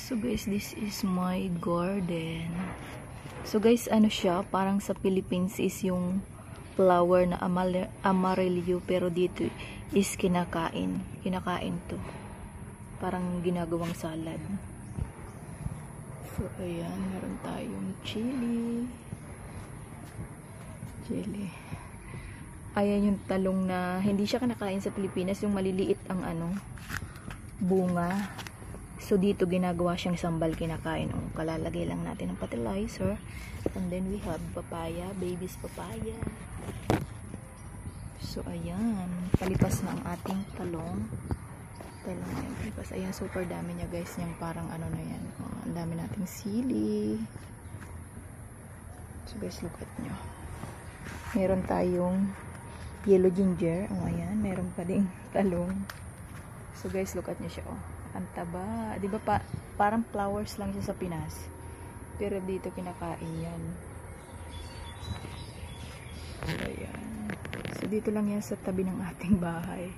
So guys, this is my garden. So guys, ano siya, parang sa Philippines is yung flower na amarillo, pero dito is kinakain. Kinakain to. Parang ginagawang salad. So ayan, meron tayong chili. Ayan yung talong na hindi siya kinakain sa Pilipinas, yung maliliit ang bunga. So dito ginagawa siyang sambal, kinakain. Kalalagay lang natin ng fertilizer. And then we have papaya, baby's papaya. So ayan, palipas na ang ating talong. Palipas. Ayan, super dami niya guys, yung parang na yan. Ang dami nating sili. So guys, look at nyo. Meron tayong yellow ginger. Ayan, meron pa ding talong. So guys, look at nyo siya. Ang taba. Diba parang flowers lang siya sa Pinas. Pero dito kinakain yan. So ayan. So dito lang yan sa tabi ng ating bahay.